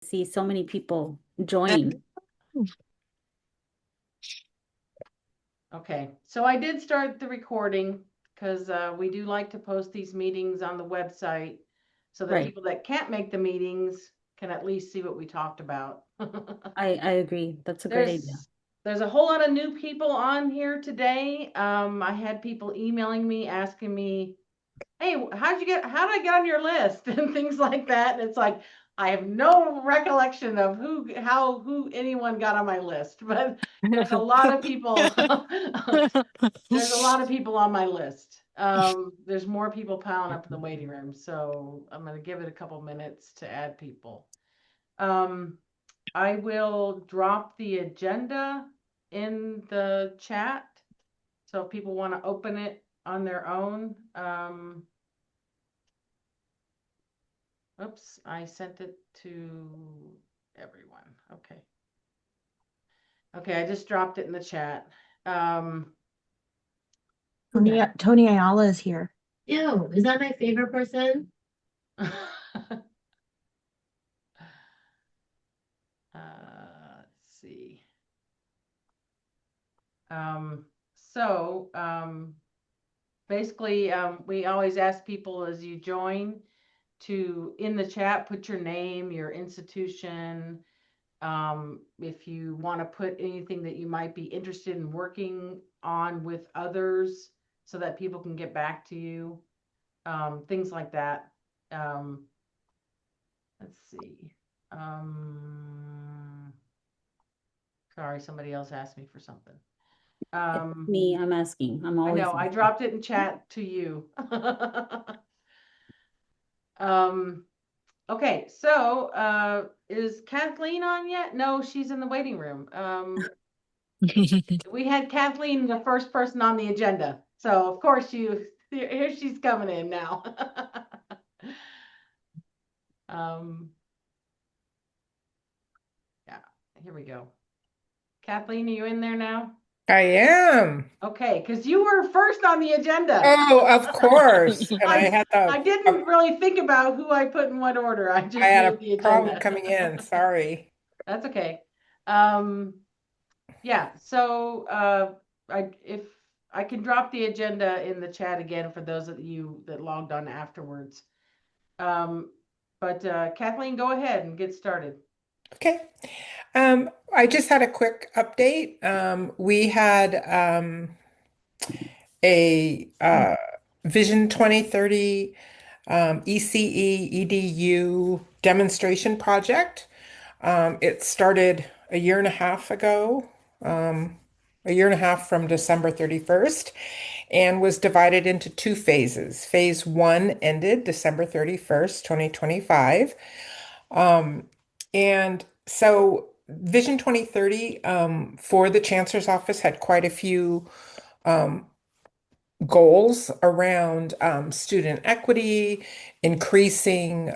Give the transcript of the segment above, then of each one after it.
see so many people join. Okay, so I did start the recording because we do like to post these meetings on the website so that Right. people that can't make the meetings can at least see what we talked about. I agree. That's a great idea. There's there's a whole lot of new people on here today. I had people emailing me asking me, "Hey, how did I get on your list?" and things like that. And it's like I have no recollection of who anyone got on my list, but there's a lot of people. There's a lot of people on my list. There's more people piling up in the waiting room, so I'm going to give it a couple minutes to add people. Um, I will drop the agenda in the chat. So if people want to open it on their own, oops, I sent it to everyone. Okay. Okay, I just dropped it in the chat. Tony Ayala is here. Ew, is that my favorite person? Let's see. Um, so basically, we always ask people as you join to, in the chat, put your name, your institution, if you want to put anything that you might be interested in working on with others so that people can get back to you, things like that. Let's see. Sorry, somebody else asked me for something. Me, I'm asking. I'm I always know, I asking. dropped it in chat to you. Okay, so is Kathleen on yet? No, she's in the waiting room. We had Kathleen, the first person on the agenda. So of course here she's coming in now. Yeah, here we go. Kathleen, are you in there now? I am. Okay, because you were first on the agenda. Oh, of course. And I didn't really think about who I put in what order. I I just had made a the problem agenda. coming in. Sorry. That's okay. Yeah, so if I can drop the agenda in the chat again for those of you that logged on afterwards. But Kathleen, go ahead and get started. Okay. I just had a quick update. We had a Vision 2030 ECE EDU demonstration project. It started a year and a half ago, a year and a half from December 31st, and was divided into two phases. Phase one ended December 31st, 2025. And so Vision 2030 for the Chancellor's Office had quite a few goals around student equity, increasing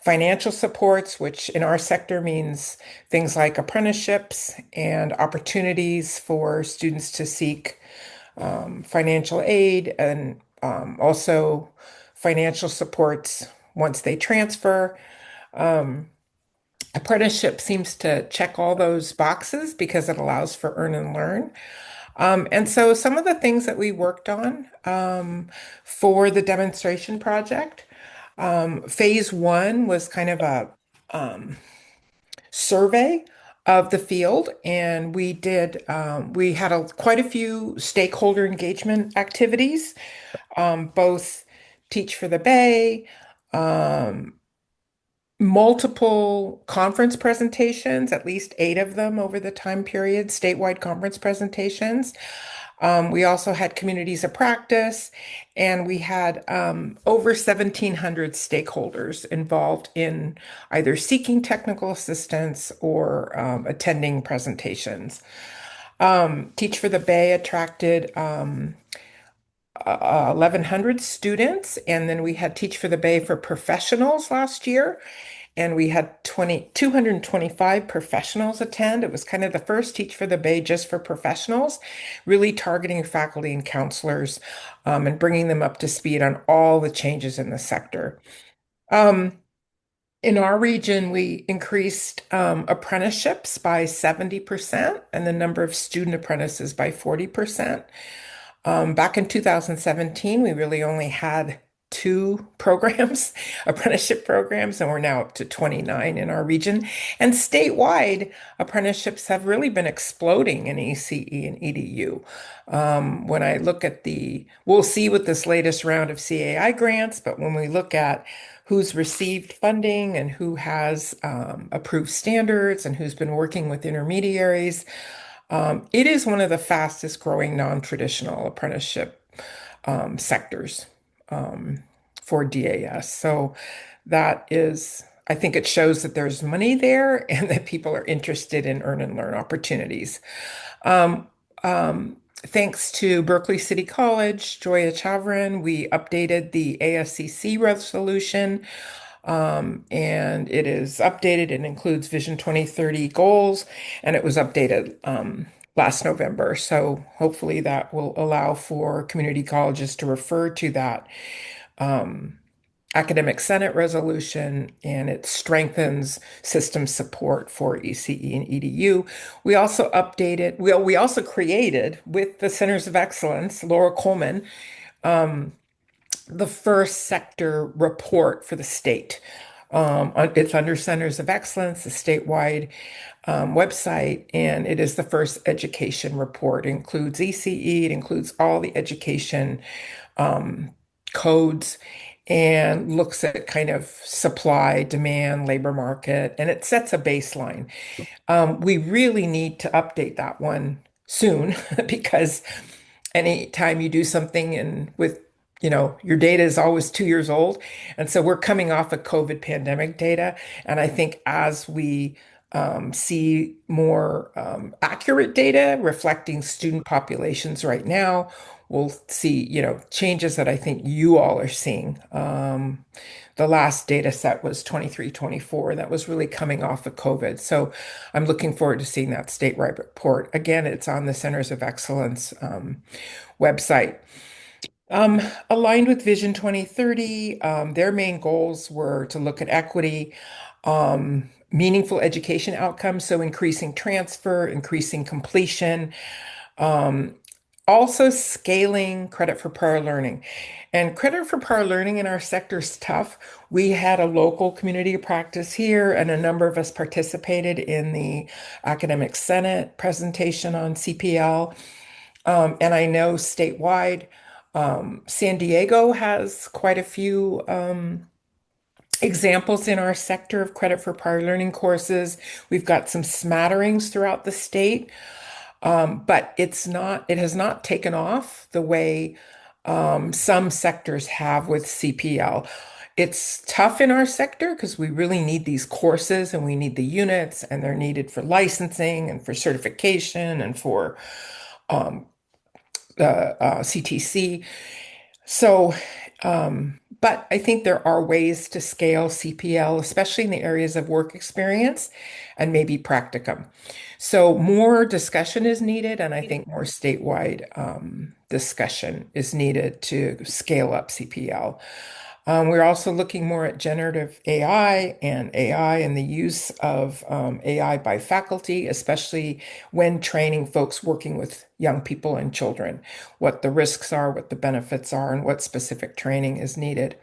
financial supports, which in our sector means things like apprenticeships and opportunities for students to seek financial aid and also financial supports once they transfer. Apprenticeship seems to check all those boxes because it allows for earn and learn. And so some of the things that we worked on for the demonstration project, phase one was kind of a survey of the field, and we had quite a few stakeholder engagement activities, both Teach for the Bay, multiple conference presentations, at least 8 of them over the time period, statewide conference presentations. We also had communities of practice, and we had over 1,700 stakeholders involved in either seeking technical assistance or attending presentations. Teach for the Bay attracted 1,100 students, and then we had Teach for the Bay for Professionals last year, and we had 225 professionals attend. It was kind of the first Teach for the Bay just for professionals, really targeting faculty and counselors and bringing them up to speed on all the changes in the sector. Um, In our region, we increased apprenticeships by 70% and the number of student apprentices by 40%. Back in 2017, we really only had two programs, apprenticeship programs, and we're now up to 29 in our region. And statewide, apprenticeships have really been exploding in ECE and EDU. When I look at we'll see with this latest round of CAI grants, but when we look at who's received funding and who has approved standards and who's been working with intermediaries, it is one of the fastest growing non-traditional apprenticeship sectors for DAS. So that is, I think it shows that there's money there and that people are interested in earn and learn opportunities. Um, Thanks to Berkeley City College, Joya Chavrin, we updated the ASCC resolution, and it is updated and includes Vision 2030 goals, and it was updated last November. So hopefully that will allow for community colleges to refer to that academic senate resolution, and it strengthens system support for ECE and EDU. We also we also created with the Centers of Excellence, Laura Coleman, the first sector report for the state. It's under Centers of Excellence, the statewide website, and it is the first education report. It includes ECE, it includes all the education codes, and looks at kind of supply, demand, labor market, and it sets a baseline. We really need to update that one soon because anytime you do something and with your data is always 2 years old. And so we're coming off of COVID pandemic data. And I think as we see more accurate data reflecting student populations right now, we'll see, changes that I think you all are seeing. The last data set was 23-24. That was really coming off of COVID. So I'm looking forward to seeing that statewide report. Again, it's on the Centers of Excellence website. Aligned with Vision 2030, their main goals were to look at equity, meaningful education outcomes, so increasing transfer, increasing completion, also scaling credit for prior learning. And credit for prior learning in our sector is tough. We had a local community of practice here, and a number of us participated in the Academic Senate presentation on CPL. And I know statewide, San Diego has quite a few examples in our sector of credit for prior learning courses. We've got some smatterings throughout the state, but it has not taken off the way some sectors have with CPL. It's tough in our sector because we really need these courses and we need the units, and they're needed for licensing and for certification and for the CTC. So, but I think there are ways to scale CPL, especially in the areas of work experience and maybe practicum. So more discussion is needed, and I think more statewide discussion is needed to scale up CPL. We're also looking more at generative AI and the use of AI by faculty, especially when training folks working with young people and children, what the risks are, what the benefits are, and what specific training is needed.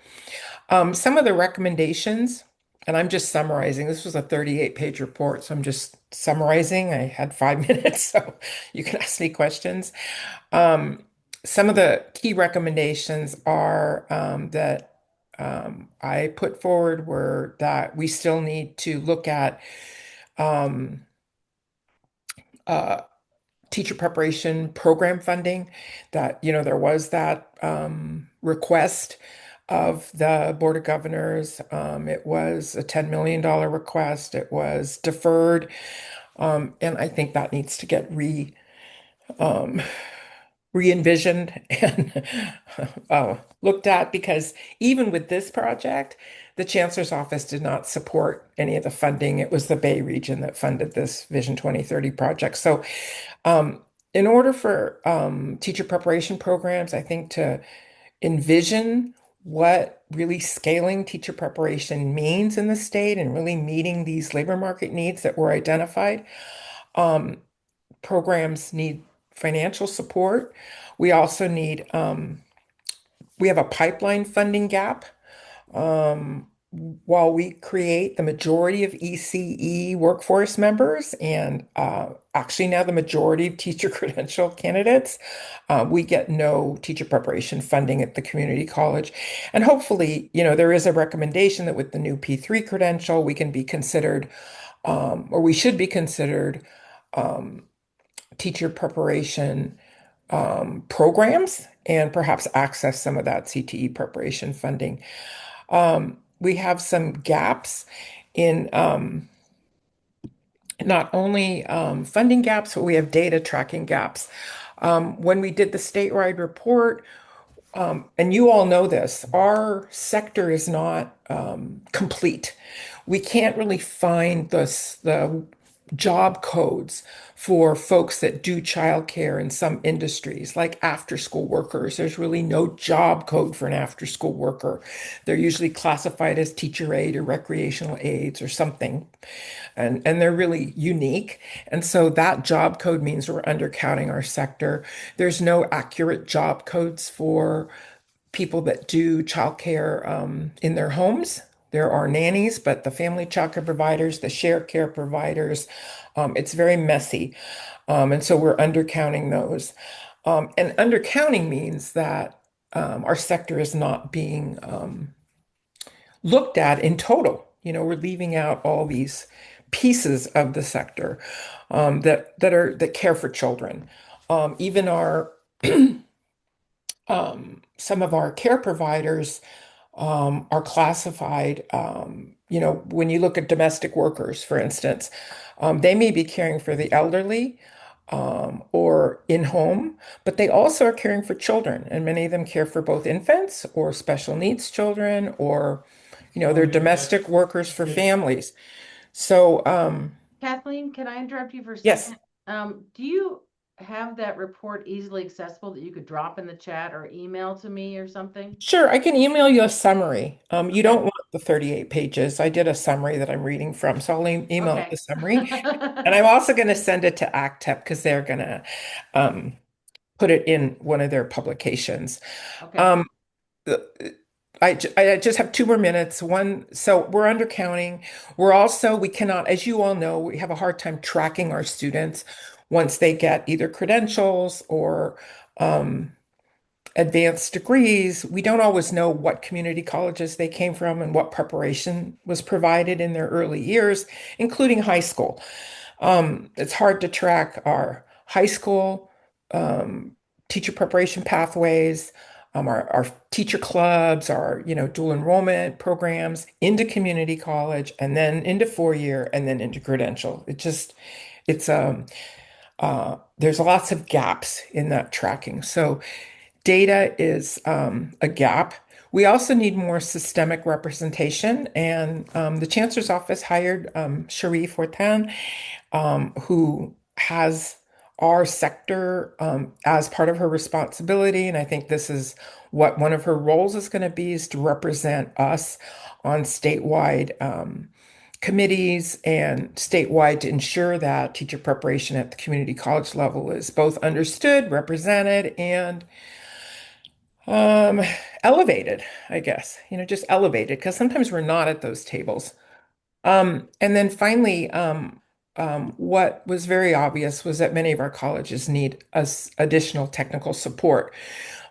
Some of the recommendations, and I'm just summarizing, this was a 38-page report, so I'm just summarizing. I had 5 minutes, so you can ask me questions. Some of the key recommendations are that I put forward were that we still need to look at teacher preparation program funding, that, there was that request of the Board of Governors. It was a $10 million request. It was deferred. And I think that needs to get re-envisioned and looked at, because even with this project, the Chancellor's Office did not support any of the funding. It was the Bay region that funded this Vision 2030 project. So in order for teacher preparation programs, I think to envision what really scaling teacher preparation means in the state and really meeting these labor market needs that were identified. Um, Programs need financial support. We also need, we have a pipeline funding gap. Um, while we create the majority of ECE workforce members and actually now the majority of teacher credential candidates, we get no teacher preparation funding at the community college. And hopefully, there is a recommendation that with the new P3 credential, we can be considered, or we should be considered um, teacher preparation programs and perhaps access some of that CTE preparation funding. We have some gaps in not only funding gaps, but we have data tracking gaps. When we did the statewide report, and you all know this, our sector is not complete. We can't really find the job codes for folks that do childcare in some industries, like after school workers. There's really no job code for an after school worker. They're usually classified as teacher aide or recreational aides or something. And they're really unique. And so that job code means we're undercounting our sector. There's no accurate job codes for people that do childcare in their homes. There are nannies, but the family childcare providers, the shared care providers, it's very messy. And so we're undercounting those. And undercounting means that our sector is not being looked at in total. We're leaving out all these pieces of the sector that care for children. Even our some of our care providers are classified. When you look at domestic workers, for instance, they may be caring for the elderly or in home, but they also are caring for children, and many of them care for both infants or special needs children, or they're domestic workers for families. So, Kathleen, can I interrupt you for a yes, second? Do you have that report easily accessible that you could drop in the chat or email to me or something? sure, I can email you a summary. You don't Okay. want the 38 pages. I did a summary that I'm reading from, so I'll email the Okay. summary. And I'm also going to send it to ACTEP because they're going to put it in one of their publications. Okay. Um, I just have 2 more minutes. One, so we're undercounting. We cannot, as you all know, we have a hard time tracking our students once they get either credentials or um, advanced degrees. We don't always know what community colleges they came from and what preparation was provided in their early years, including high school. It's hard to track our high school teacher preparation pathways, our teacher clubs, our dual enrollment programs into community college, and then into 4-year, and then into credential. It's there's lots of gaps in that tracking. So data is a gap. We also need more systemic representation, and the Chancellor's Office hired Sharif Fortan, who has our sector as part of her responsibility. And I think this is what one of her roles is going to be, is to represent us on statewide committees and statewide to ensure that teacher preparation at the community college level is both understood, represented, and um, elevated, I guess, just elevated, because sometimes we're not at those tables. And then finally, what was very obvious was that many of our colleges need us additional technical support.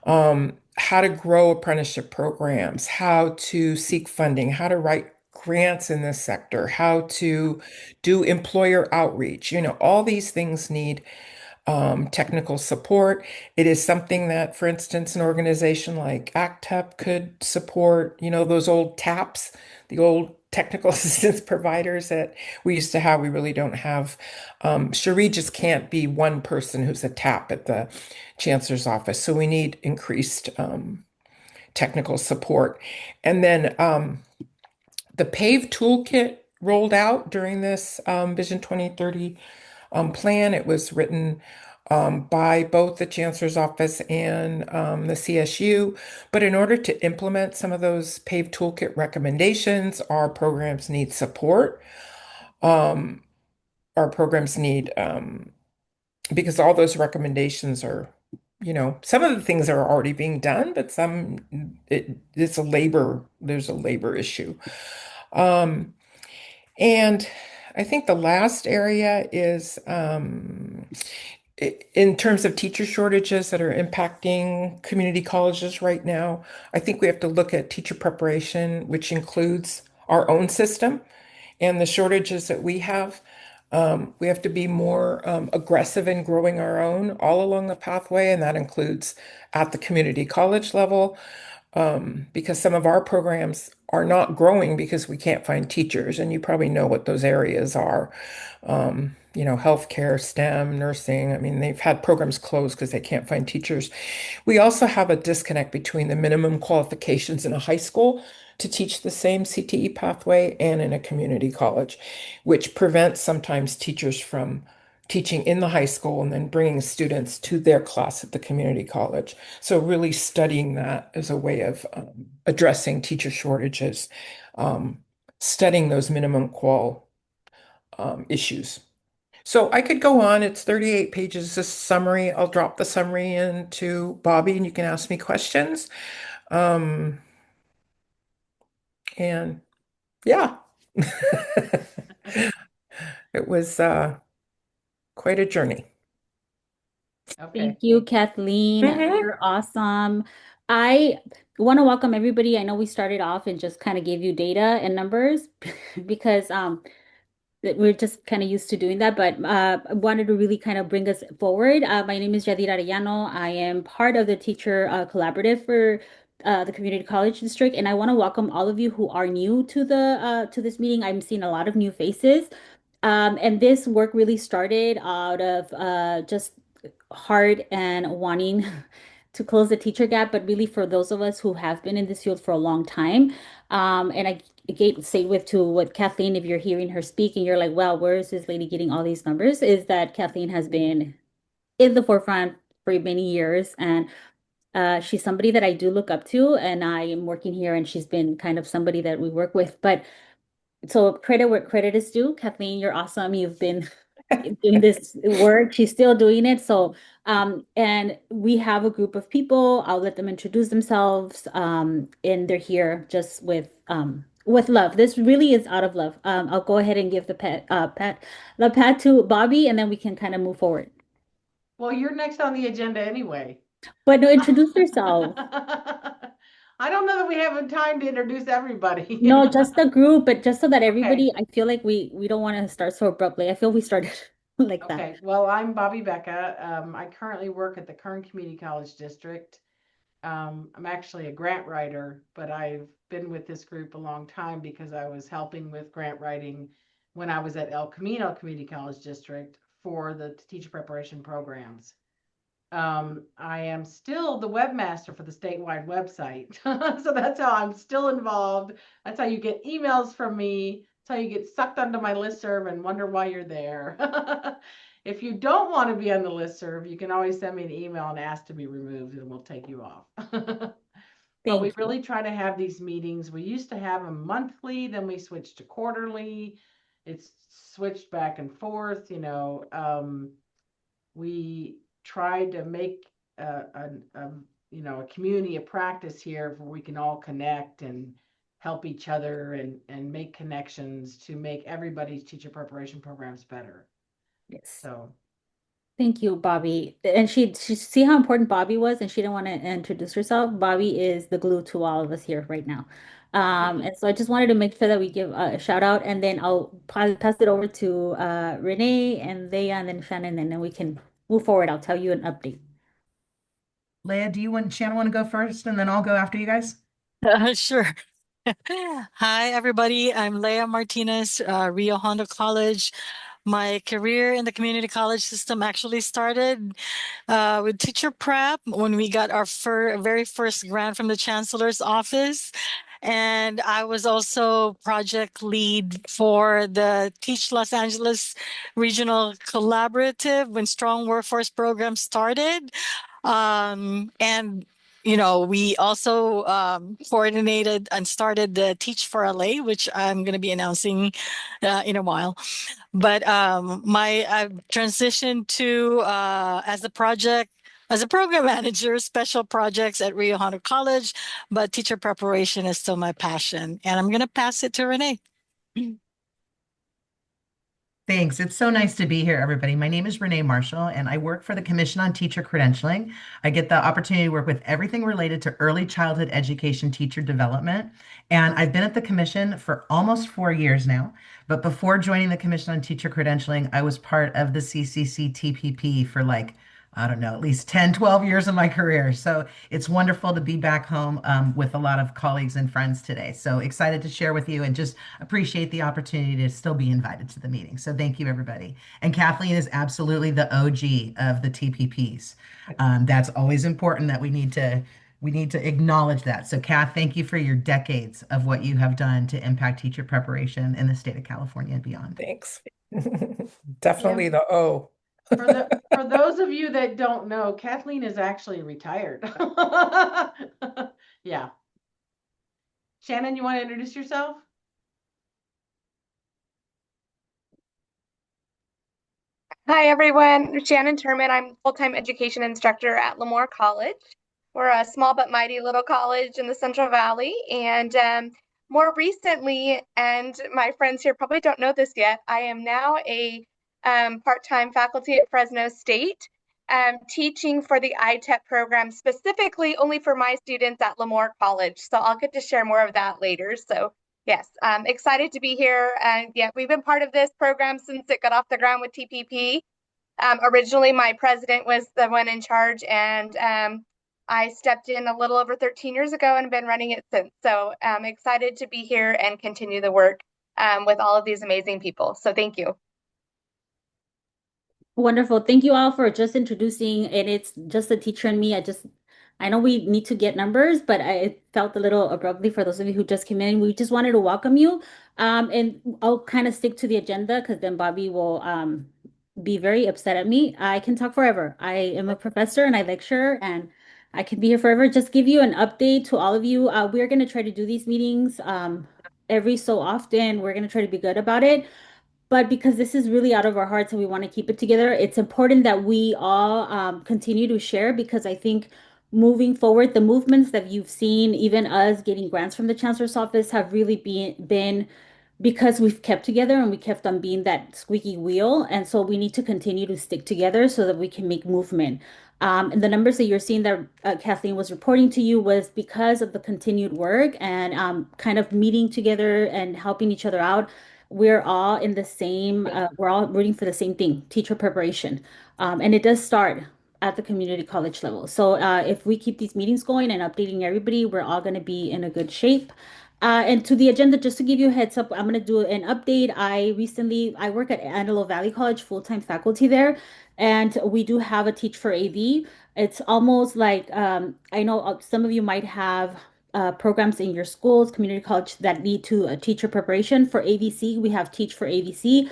How to grow apprenticeship programs, how to seek funding, how to write grants in this sector, how to do employer outreach. All these things need technical support. It is something that, for instance, an organization like ACTEP could support, those old TAPs, the old technical assistance providers that we used to have. We really don't have. Cherie just can't be one person who's a TAP at the Chancellor's Office. So we need increased technical support. And then the PAVE toolkit rolled out during this Vision 2030 plan. It was written by both the Chancellor's Office and the CSU. But in order to implement some of those PAVE toolkit recommendations, our programs need support. Our programs need, because all those recommendations are, some of the things are already being done, but there's a labor issue. And I think the last area is in terms of teacher shortages that are impacting community colleges right now. I think we have to look at teacher preparation, which includes our own system and the shortages that we have. We have to be more aggressive in growing our own all along the pathway, and that includes at the community college level, because some of our programs are not growing because we can't find teachers, and you probably know what those areas are. Healthcare, STEM, nursing. I mean, they've had programs closed because they can't find teachers. We also have a disconnect between the minimum qualifications in a high school to teach the same CTE pathway and in a community college, which prevents sometimes teachers from teaching in the high school and then bringing students to their class at the community college. So really studying that as a way of addressing teacher shortages, studying those minimum qual issues. So I could go on. It's 38 pages, this summary. I'll drop the summary into Bobby and you can ask me questions. Um, and yeah, it was quite a journey. Okay. Thank you, Kathleen. Mhm. You're awesome. I want to welcome everybody. I know we started off and just kind of gave you data and numbers because that we're just kind of used to doing that, but I wanted to really kind of bring us forward. My name is Yadira Arellano. I am part of the teacher collaborative for the community college district, and I want to welcome all of you who are new to this meeting. I'm seeing a lot of new faces. And this work really started out of just heart and wanting to close the teacher gap, but really for those of us who have been in this field for a long time. And I say with to what Kathleen, if you're hearing her speak and you're like, wow, where is this lady getting all these numbers? Is that Kathleen has been in the forefront for many years. And she's somebody that I do look up to, and I am working here, and she's been kind of somebody that we work with. But so credit where credit is due. Kathleen, you're awesome. You've been doing this work. She's still doing it. So, and we have a group of people. I'll let them introduce themselves. And they're here just with love. This really is out of love. I'll go ahead and give the pat to Bobby, and then we can kind of move forward. Well, you're next on the agenda anyway. But no, introduce yourself. I don't know that we have time to introduce everybody. No, just the group, but just so that everybody, Okay. I feel like we don't want to start so abruptly. I feel we started like that. Okay, well, I'm Bobby Becca. I currently work at the Kern Community College District. I'm actually a grant writer, but I've been with this group a long time because I was helping with grant writing when I was at El Camino Community College District for the teacher preparation programs. I am still the webmaster for the statewide website. So that's how I'm still involved. That's how you get emails from me. That's how you get sucked onto my listserv and wonder why you're there. If you don't want to be on the listserv, you can always send me an email and ask to be removed and we'll take you off. But we Thank you. really try to have these meetings. We used to have them monthly, then we switched to quarterly. It's switched back and forth, we tried to make a community of practice here where we can all connect and help each other and make connections to make everybody's teacher preparation programs better. Yes. So Thank you, Bobby. And she see how important Bobby was, and she didn't want to introduce herself. Bobby is the glue to all of us here right now. And so I just wanted to make sure that we give a shout out, and then I'll pass it over to Renee and Leah and then Shannon, and then we can move forward. I'll tell you an update. Leah, Shannon want to go first and then I'll go after you guys? Sure. Hi, everybody. I'm Leah Martinez, Rio Hondo College. My career in the community college system actually started with teacher prep when we got our very first grant from the chancellor's office. And I was also project lead for the Teach Los Angeles Regional Collaborative when Strong Workforce Program started. And we also coordinated and started the Teach for LA, which I'm going to be announcing in a while. But I've transitioned to as a program manager, special projects at Rio Hondo College, but teacher preparation is still my passion. And I'm going to pass it to Renee. Thanks. It's so nice to be here, everybody. My name is Renee Marshall, and I work for the Commission on Teacher Credentialing. I get the opportunity to work with everything related to early childhood education teacher development. And I've been at the Commission for almost 4 years now. But before joining the Commission on Teacher Credentialing, I was part of the CCC-TPP for I don't know, at least 10, 12 years of my career. So it's wonderful to be back home with a lot of colleagues and friends today. So excited to share with you and just appreciate the opportunity to still be invited to the meeting. So thank you, everybody. And Kathleen is absolutely the OG of the TPPs. That's always important that we need to acknowledge that. So Kath, thank you for your decades of what you have done to impact teacher preparation in the state of California and beyond. Thanks. Definitely the O. For those of you that don't know, Kathleen is actually retired. Yeah. Shannon, you want to introduce yourself? Hi, everyone. I'm Shannon Turman. I'm full-time education instructor at Lemoore College. We're a small but mighty little college in the Central Valley. And more recently, and my friends here probably don't know this yet, I am now a part-time faculty at Fresno State, teaching for the ITEP program, specifically only for my students at Lemoore College. So I'll get to share more of that later. So yes, I'm excited to be here. Yeah, we've been part of this program since it got off the ground with TPP. Originally, my president was the one in charge, and I stepped in a little over 13 years ago and been running it since. So I'm excited to be here and continue the work with all of these amazing people. So thank you. Wonderful. Thank you all for just introducing, and it's just the teacher and me. I know we need to get numbers, but I felt a little abruptly for those of you who just came in. We just wanted to welcome you. And I'll kind of stick to the agenda because then Bobby will be very upset at me. I can talk forever. I am a professor and I lecture and I can be here forever. Just give you an update to all of you. We're going to try to do these meetings every so often. We're going to try to be good about it. But because this is really out of our hearts and we want to keep it together, it's important that we all continue to share because I think moving forward, the movements that you've seen, even us getting grants from the chancellor's office, have really been because we've kept together and we kept on being that squeaky wheel. And so we need to continue to stick together so that we can make movement. And the numbers that you're seeing that Kathleen was reporting to you was because of the continued work and kind of meeting together and helping each other out. We're all in the same, we're all rooting for the same thing, teacher preparation. And it does start at the community college level. So if we keep these meetings going and updating everybody, we're all going to be in a good shape. And to the agenda, just to give you a heads up, I'm going to do an update. I work at Antelope Valley College, full-time faculty there, and we do have a Teach for AV. It's almost like I know some of you might have programs in your schools, community college that lead to a teacher preparation. For AVC, we have Teach for AVC.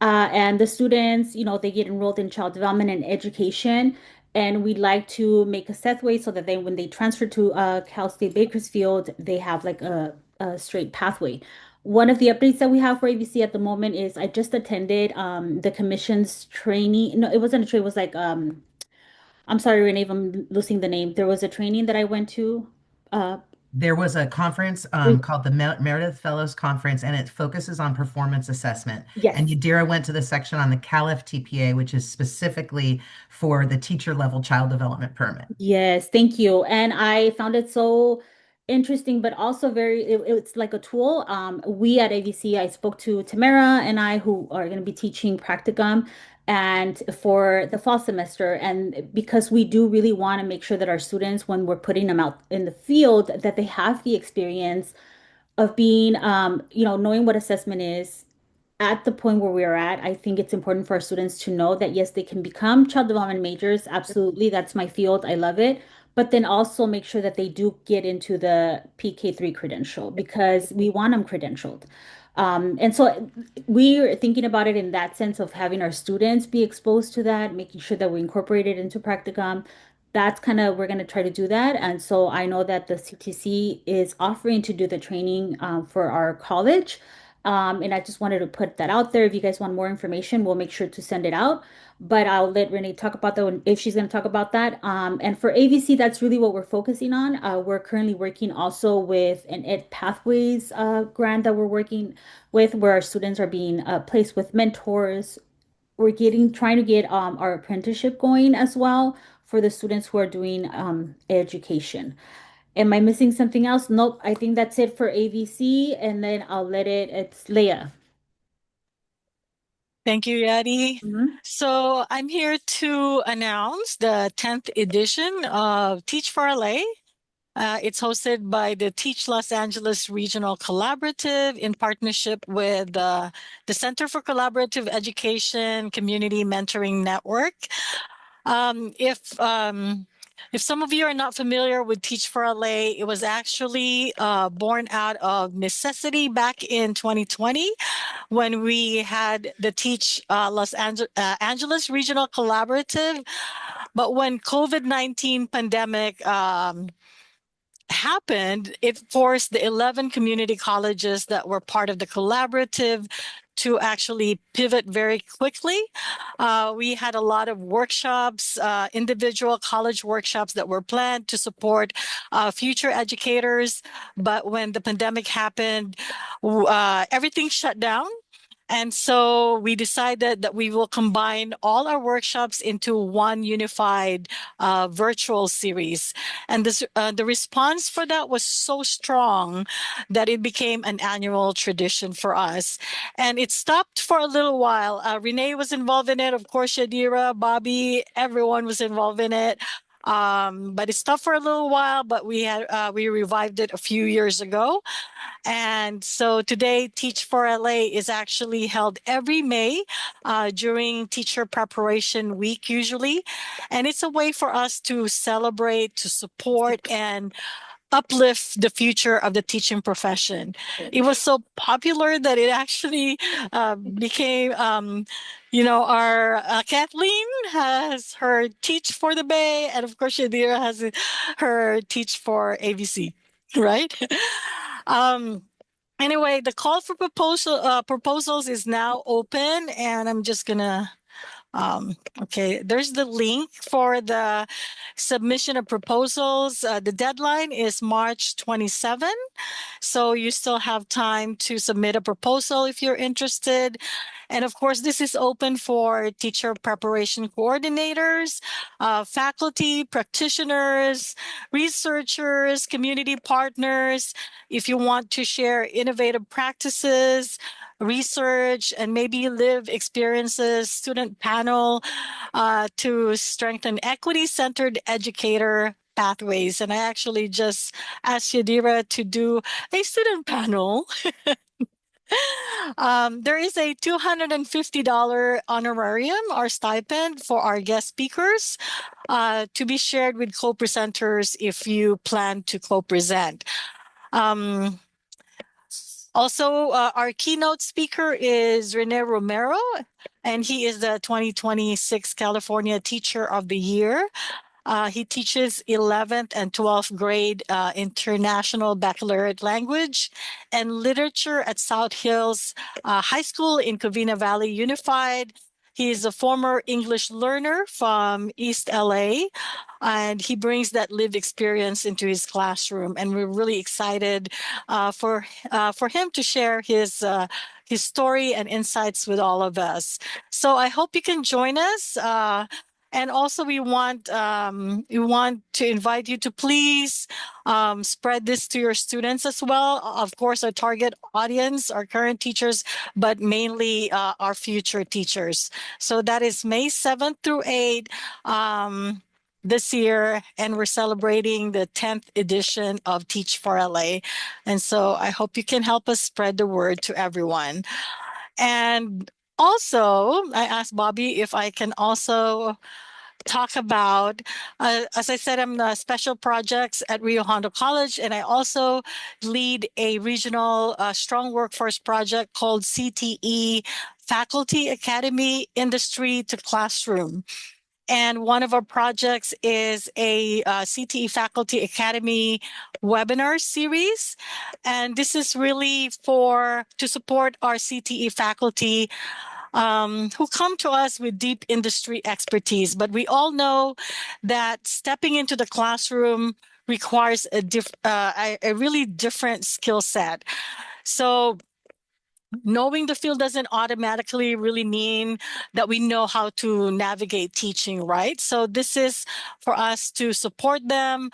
And the students, they get enrolled in child development and education. And we'd like to make a pathway so that when they transfer to Cal State Bakersfield, they have like a straight pathway. One of the updates that we have for ABC at the moment is I just attended the commission's training. No, it wasn't a training, it was like I'm sorry, Renee, if I'm losing the name. There was a training that I went to. Uh, There was a conference called the Meredith Fellows Conference, and it focuses on performance assessment. yes. And Yadira went to the section on the CALIF TPA, which is specifically for the teacher level child development permit. Yes, thank you. And I found it so interesting, but also it's like a tool. We at AVC, I spoke to Tamara and I, who are going to be teaching practicum and for the fall semester. And because we do really want to make sure that our students, when we're putting them out in the field, that they have the experience of being, knowing what assessment is at the point where we're at. I think it's important for our students to know that yes, they can become child development majors. Absolutely. That's my field. I love it. but then also make sure that they do get into the PK3 credential because we want them credentialed. And so we're thinking about it in that sense of having our students be exposed to that, making sure that we incorporate it into practicum. That's kind of, we're going to try to do that. And so I know that the CTC is offering to do the training for our college. And I just wanted to put that out there. If you guys want more information, we'll make sure to send it out. But I'll let Renee talk about that if she's going to talk about that. And for AVC, that's really what we're focusing on. We're currently working also with an Ed Pathways grant that we're working with, where our students are being placed with mentors. We're trying to get our apprenticeship going as well for the students who are doing education. Am I missing something else? Nope. I think that's it for AVC, and then it's Leah. Thank you, Yadi. Mhm. So I'm here to announce the 10th edition of Teach for LA. It's hosted by the Teach Los Angeles Regional Collaborative in partnership with the Center for Collaborative Education Community Mentoring Network. If some of you are not familiar with Teach for LA, it was actually born out of necessity back in 2020 when we had the Teach Angeles Regional Collaborative. But when COVID-19 pandemic happened, it forced the 11 community colleges that were part of the collaborative to actually pivot very quickly. We had a lot of workshops, individual college workshops that were planned to support future educators. But when the pandemic happened, everything shut down. And so we decided that we will combine all our workshops into one unified virtual series. And the response for that was so strong that it became an annual tradition for us. And it stopped for a little while. Renee was involved in it. Of course, Shadira, Bobby, everyone was involved in it. But it stopped for a little while, but we revived it a few years ago. And so today, Teach for LA is actually held every May during Teacher Preparation Week, usually. And it's a way for us to celebrate, to support, and uplift the future of the teaching profession. It was so popular that it actually became, our Kathleen has her Teach for the Bay, and of course, Shadira has her Teach for ABC, right? um, Anyway, the call for proposals is now open, and I'm just gonna okay, there's the link for the submission of proposals. The deadline is March 27. So you still have time to submit a proposal if you're interested. And of course, this is open for teacher preparation coordinators, faculty, practitioners, researchers, community partners. If you want to share innovative practices, research, and maybe live experiences, student panel to strengthen equity-centered educator pathways. And I actually just asked Yadira to do a student panel. There is a $250 honorarium or stipend for our guest speakers to be shared with co-presenters if you plan to co-present. Also, our keynote speaker is Rene Romero, and he is the 2026 California Teacher of the Year. He teaches 11th and 12th grade International Baccalaureate Language and Literature at South Hills High School in Covina Valley Unified. He is a former English learner from East LA, and he brings that lived experience into his classroom. And we're really excited for him to share his story and insights with all of us. So I hope you can join us. And also, we want to invite you to please spread this to your students as well. Of course, our target audience are current teachers, but mainly our future teachers. So that is May 7th through 8th this year, and we're celebrating the 10th edition of Teach for LA. And so I hope you can help us spread the word to everyone. And also, I asked Bobby if I can also talk about, as I said, I'm the special projects at Rio Hondo College, and I also lead a regional strong workforce project called CTE, Faculty Academy Industry to Classroom. And one of our projects is a CTE Faculty Academy webinar series. And this is really to support our CTE faculty who come to us with deep industry expertise. But we all know that stepping into the classroom requires a really different skill set. So knowing the field doesn't automatically really mean that we know how to navigate teaching, right? So this is for us to support them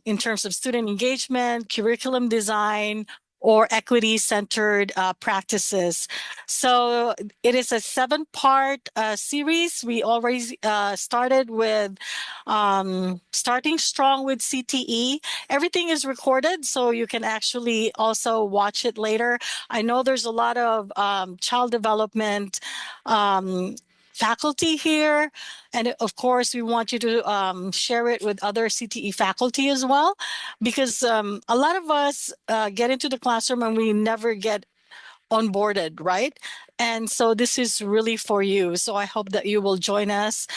in terms of student engagement, curriculum design, or equity-centered practices. So it is a 7-part series. We already started with starting strong with CTE. Everything is recorded, so you can actually also watch it later. I know there's a lot of child development faculty here. And of course, we want you to share it with other CTE faculty as well, because a lot of us get into the classroom and we never get onboarded, right? And so this is really for you. So I hope that you will join us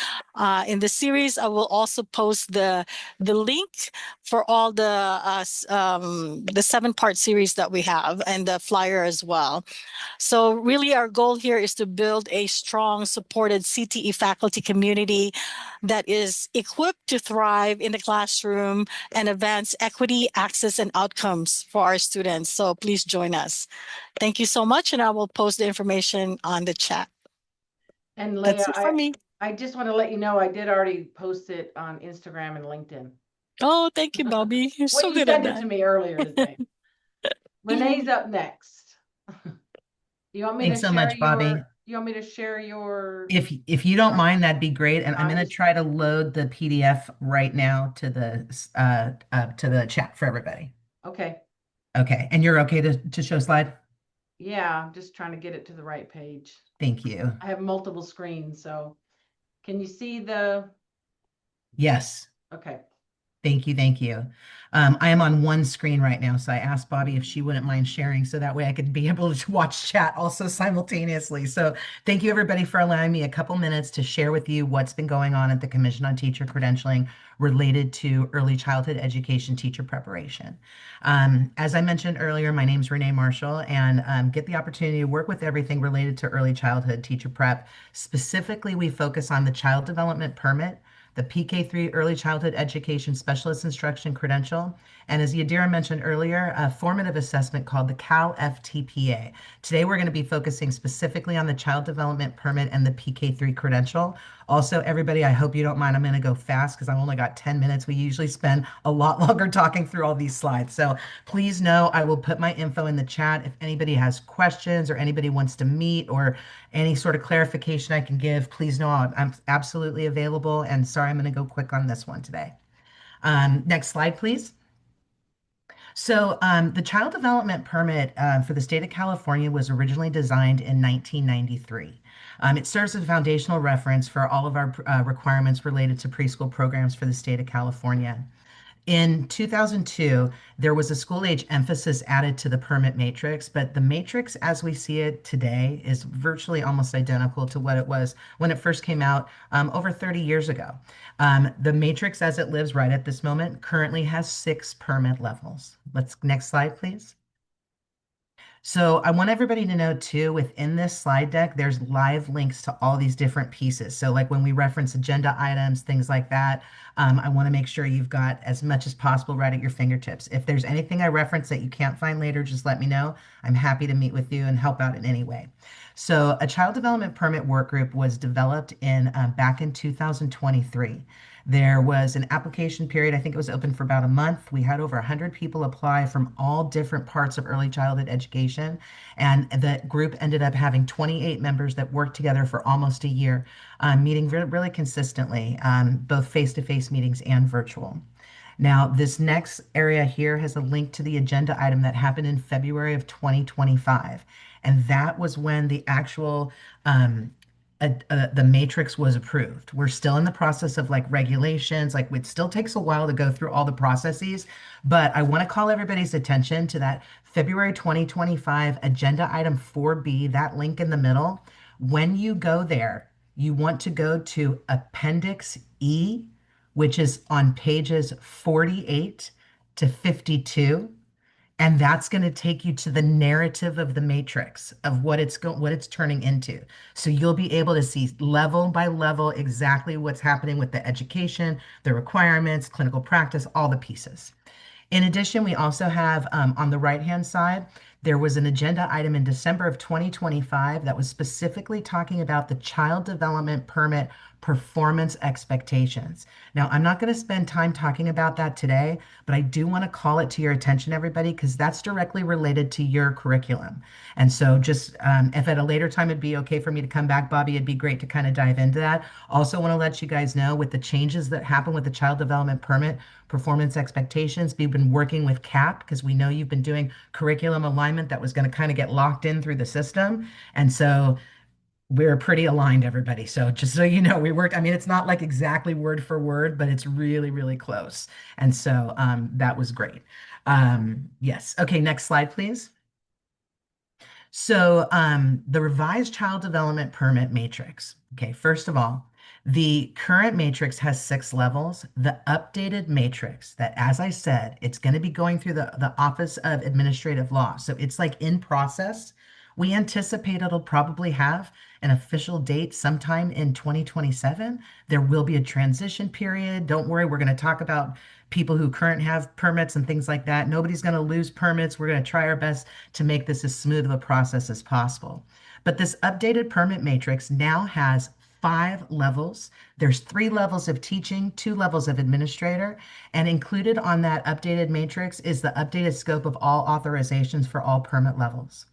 in the series. I will also post the link for all the 7-part series that we have and the flyer as well. So really our goal here is to build a strong, supported CTE faculty community that is equipped to thrive in the classroom and advance equity, access, and outcomes for our students. So please join us. Thank you so much, and I will post the information on the chat. And That's Leah, it for me. I just want to let you know I did already post it on Instagram and LinkedIn. Oh, thank you, Bobby. You're Well, so you good at sent it to that. me earlier today. Renee's up next. You want me Thanks to so share much, Bobby. you want me to share your If you don't mind, that'd be great. And I'm going to slides? try to load the PDF right now to the chat for everybody. Okay. Okay. And you're okay to show slide? Yeah, I'm just trying to get it to the right page. Thank you. I have multiple screens, so can you see the? Yes. Okay. Thank you. Thank you. I am on one screen right now, so I asked Bobby if she wouldn't mind sharing so that way I could be able to watch chat also simultaneously. So thank you everybody for allowing me a couple minutes to share with you what's been going on at the Commission on Teacher Credentialing related to early childhood education teacher preparation. As I mentioned earlier, my name is Renee Marshall and get the opportunity to work with everything related to early childhood teacher prep. Specifically, we focus on the child development permit, the PK3 Early Childhood Education Specialist Instruction Credential, and as Yadira mentioned earlier, a formative assessment called the CAL-FTPA. Today, we're going to be focusing specifically on the Child Development Permit and the PK3 credential. Also, everybody, I hope you don't mind. I'm going to go fast because I've only got 10 minutes. We usually spend a lot longer talking through all these slides. So please know I will put my info in the chat if anybody has questions or anybody wants to meet or any sort of clarification I can give. Please know I'm absolutely available. And sorry, I'm going to go quick on this one today. Next slide, please. So the Child Development Permit for the state of California was originally designed in 1993. It serves as a foundational reference for all of our requirements related to preschool programs for the state of California. In 2002, there was a school age emphasis added to the permit matrix, but the matrix as we see it today is virtually almost identical to what it was when it first came out over 30 years ago. The matrix as it lives right at this moment currently has 6 permit levels. Next slide, please. So I want everybody to know too, within this slide deck, there's live links to all these different pieces. So like when we reference agenda items, things like that, I want to make sure you've got as much as possible right at your fingertips. If there's anything I reference that you can't find later, just let me know. I'm happy to meet with you and help out in any way. So a child development permit work group was developed back in 2023. There was an application period. I think it was open for about a month. We had over 100 people apply from all different parts of early childhood education. And the group ended up having 28 members that worked together for almost a year, meeting really consistently, both face-to-face meetings and virtual. Now, this next area here has a link to the agenda item that happened in February of 2025. And that was when the actual the matrix was approved. We're still in the process of like regulations, like it still takes a while to go through all the processes, but I want to call everybody's attention to that February 2025 agenda item 4B, that link in the middle. When you go there, you want to go to Appendix E, which is on pages 48 to 52. And that's going to take you to the narrative of the matrix of what it's turning into. So you'll be able to see level by level exactly what's happening with the education, the requirements, clinical practice, all the pieces. In addition, we also have on the right-hand side, there was an agenda item in December of 2025 that was specifically talking about the child development permit performance expectations. Now, I'm not going to spend time talking about that today, but I do want to call it to your attention, everybody, because that's directly related to your curriculum. And so just if at a later time it'd be okay for me to come back, Bobby, it'd be great to kind of dive into that. Also want to let you guys know with the changes that happen with the child development permit performance expectations, we've been working with CAP because we know you've been doing curriculum alignment that was going to kind of get locked in through the system. And so we're pretty aligned, everybody. So just so you know, we worked, I mean, it's not like exactly word for word, but it's really, really close. And so that was great. Yes. Okay, next slide, please. So the revised child development permit matrix. Okay, first of all, the current matrix has 6 levels. The updated matrix that, as I said, it's going to be going through the Office of Administrative Law. So it's like in process. We anticipate it'll probably have an official date sometime in 2027. There will be a transition period. Don't worry, we're going to talk about people who current have permits and things like that. Nobody's going to lose permits. We're going to try our best to make this as smooth of a process as possible. But this updated permit matrix now has 5 levels. There's 3 levels of teaching, 2 levels of administrator, and included on that updated matrix is the updated scope of all authorizations for all permit levels.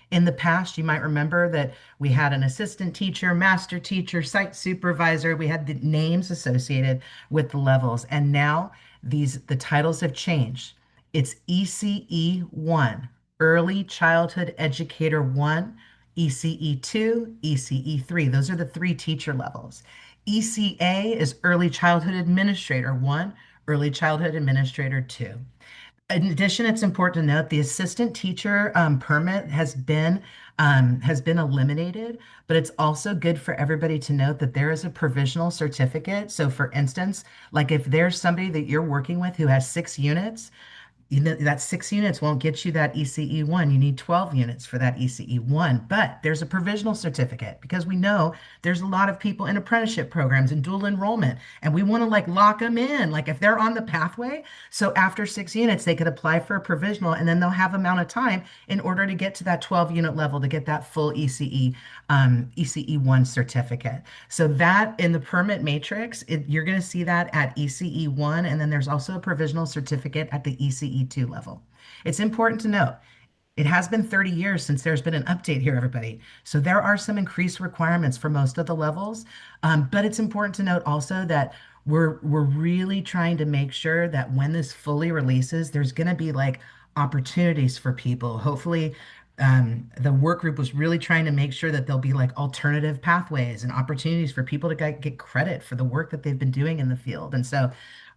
In the past, you might remember that we had an assistant teacher, master teacher, site supervisor. We had the names associated with the levels. And now the titles have changed. It's ECE 1, Early Childhood Educator 1, ECE 2, ECE 3. Those are the 3 teacher levels. ECA is Early Childhood Administrator 1, Early Childhood Administrator 2. In addition, it's important to note the assistant teacher permit has been eliminated, but it's also good for everybody to note that there is a provisional certificate. So, for instance, like if there's somebody that you're working with who has 6 units, you know, that 6 units won't get you that ECE 1. You need 12 units for that ECE 1. But there's a provisional certificate because we know there's a lot of people in apprenticeship programs and dual enrollment, and we want to like lock them in. Like if they're on the pathway, so after 6 units, they could apply for a provisional, and then they'll have amount of time in order to get to that 12 unit level to get that full ECE 1 certificate. So that in the permit matrix, you're going to see that at ECE 1, and then there's also a provisional certificate at the ECE 2 level. It's important to note it has been 30 years since there's been an update here, everybody. So there are some increased requirements for most of the levels, but it's important to note also that we're really trying to make sure that when this fully releases, there's going to be like opportunities for people. Hopefully, the work group was really trying to make sure that there'll be like alternative pathways and opportunities for people to get credit for the work that they've been doing in the field. And so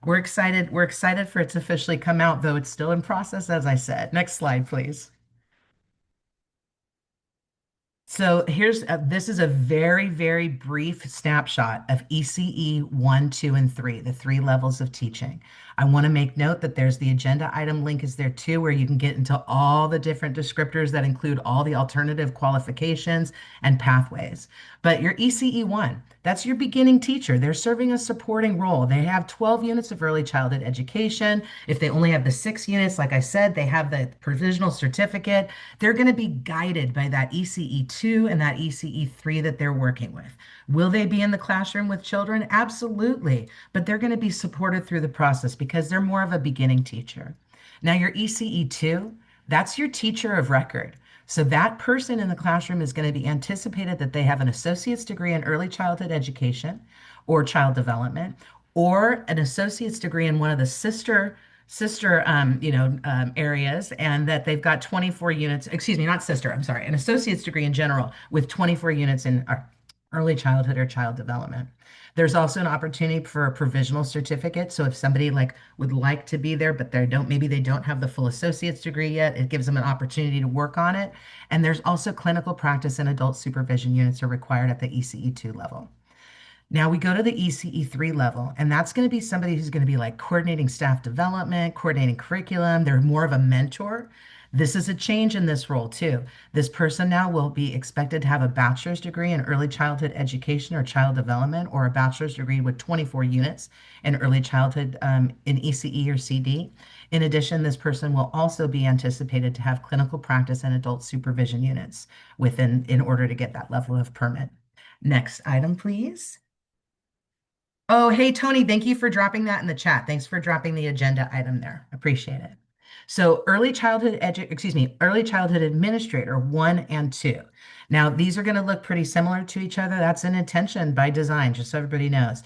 we're excited. We're excited for it to officially come out, though it's still in process, as I said. Next slide, please. So here's this is a very, very brief snapshot of ECE 1, 2, and 3, the 3 levels of teaching. I want to make note that there's the agenda item link is there too, where you can get into all the different descriptors that include all the alternative qualifications and pathways. But your ECE 1, that's your beginning teacher. They're serving a supporting role. They have 12 units of early childhood education. If they only have the 6 units, like I said, they have the provisional certificate. They're going to be guided by that ECE 2 and that ECE 3 that they're working with. Will they be in the classroom with children? Absolutely. But they're going to be supported through the process because they're more of a beginning teacher. Now, your ECE 2, that's your teacher of record. So that person in the classroom is going to be anticipated that they have an associate's degree in early childhood education or child development, or an associate's degree in one of the areas, and that they've got 24 units, excuse me, not sister, I'm sorry, an associate's degree in general with 24 units in early childhood or child development. There's also an opportunity for a provisional certificate. So if somebody like would like to be there, but maybe they don't have the full associate's degree yet, it gives them an opportunity to work on it. And there's also clinical practice and adult supervision units are required at the ECE2 level. Now we go to the ECE3 level, and that's going to be somebody who's going to be like coordinating staff development, coordinating curriculum. They're more of a mentor. This is a change in this role too. This person now will be expected to have a bachelor's degree in early childhood education or child development, or a bachelor's degree with 24 units in early childhood in ECE or CD. In addition, this person will also be anticipated to have clinical practice and adult supervision units in order to get that level of permit. Next item, please. Oh, hey, Tony, thank you for dropping that in the chat. Thanks for dropping the agenda item there. Appreciate it. So early childhood administrator 1 and 2. Now, these are going to look pretty similar to each other. That's an intention by design, just so everybody knows.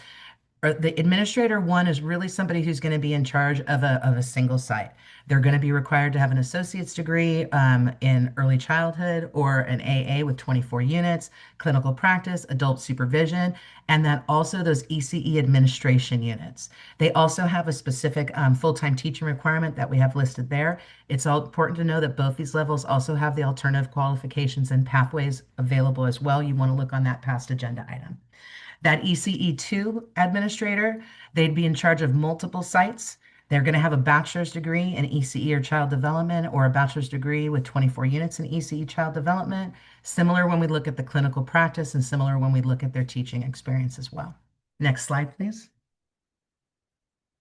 The administrator 1 is really somebody who's going to be in charge of a single site. They're going to be required to have an associate's degree in early childhood or an AA with 24 units, clinical practice, adult supervision, and then also those ECE administration units. They also have a specific full-time teaching requirement that we have listed there. It's all important to know that both these levels also have the alternative qualifications and pathways available as well. You want to look on that past agenda item. That ECE2 administrator, they'd be in charge of multiple sites. They're going to have a bachelor's degree in ECE or child development or a bachelor's degree with 24 units in ECE child development. Similar when we look at the clinical practice and similar when we look at their teaching experience as well. Next slide, please.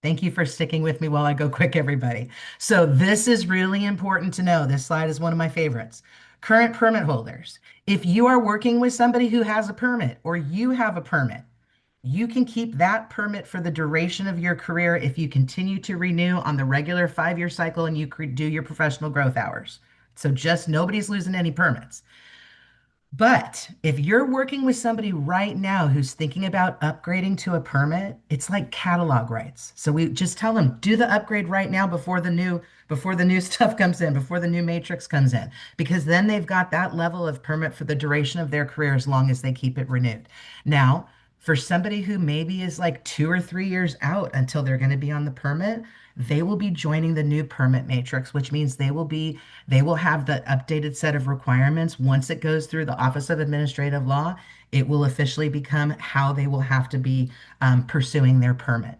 Thank you for sticking with me while I go quick, everybody. So this is really important to know. This slide is one of my favorites. Current permit holders. If you are working with somebody who has a permit or you have a permit, you can keep that permit for the duration of your career if you continue to renew on the regular 5-year cycle and you do your professional growth hours. So just nobody's losing any permits. But if you're working with somebody right now who's thinking about upgrading to a permit, it's like catalog rights. So we just tell them, do the upgrade right now before the new stuff comes in, before the new matrix comes in, because then they've got that level of permit for the duration of their career as long as they keep it renewed. Now, for somebody who maybe is like 2 or 3 years out until they're going to be on the permit, they will be joining the new permit matrix, which means they will have the updated set of requirements. Once it goes through the Office of Administrative Law, it will officially become how they will have to be pursuing their permit.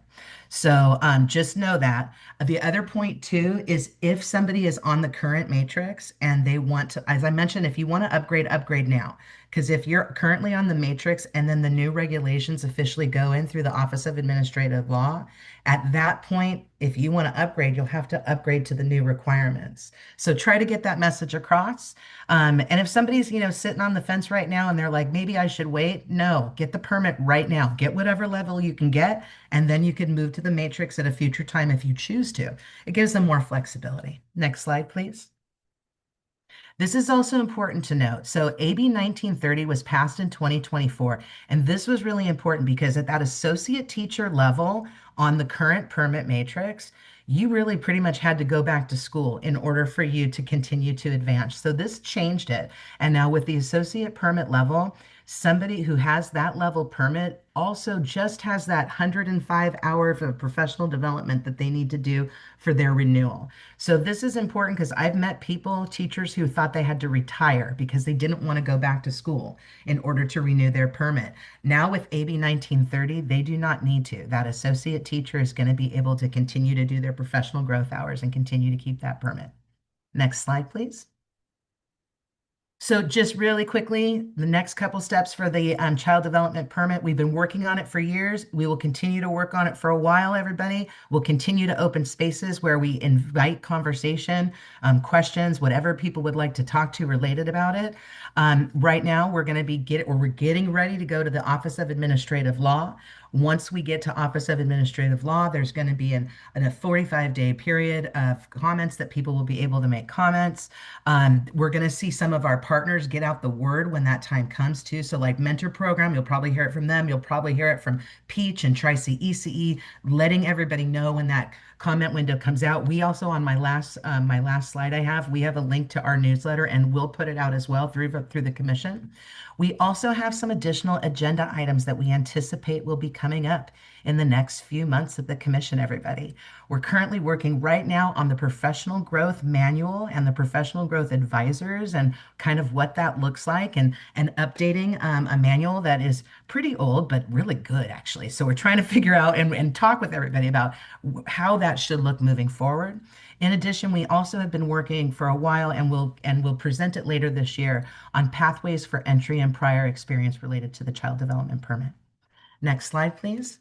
So just know that. The other point too is if somebody is on the current matrix and they want to, as I mentioned, if you want to upgrade now. Because if you're currently on the matrix and then the new regulations officially go in through the Office of Administrative Law, at that point, if you want to upgrade, you'll have to upgrade to the new requirements. So try to get that message across. And if somebody's, sitting on the fence right now and they're like, maybe I should wait, no, get the permit right now. Get whatever level you can get, and then you can move to the matrix at a future time if you choose to. It gives them more flexibility. Next slide, please. This is also important to note. So AB 1930 was passed in 2024, and this was really important because at that associate teacher level on the current permit matrix, you really pretty much had to go back to school in order for you to continue to advance. So this changed it. And now with the associate permit level, somebody who has that level permit also just has that 105 hours of professional development that they need to do for their renewal. So this is important because I've met teachers who thought they had to retire because they didn't want to go back to school in order to renew their permit. Now with AB 1930, they do not need to. That associate teacher is going to be able to continue to do their professional growth hours and continue to keep that permit. Next slide, please. So just really quickly, the next couple steps for the child development permit, we've been working on it for years. We will continue to work on it for a while, everybody. We'll continue to open spaces where we invite conversation, questions, whatever people would like to talk to related about it. Right now, we're getting ready to go to the Office of Administrative Law. Once we get to Office of Administrative Law, there's going to be a 45-day period of comments that people will be able to make comments. We're going to see some of our partners get out the word when that time comes too. So like Mentor Program, you'll probably hear it from them. You'll probably hear it from Peach and Tri-C ECE, letting everybody know when that comment window comes out. We also, on my last slide we have a link to our newsletter, and we'll put it out as well through the commission. We also have some additional agenda items that we anticipate will be coming up in the next few months at the commission, everybody. We're currently working right now on the professional growth manual and the professional growth advisors and kind of what that looks like and updating a manual that is pretty old, but really good, actually. So we're trying to figure out and talk with everybody about how that should look moving forward. In addition, we also have been working for a while and will present it later this year on pathways for entry and prior experience related to the child development permit. Next slide, please.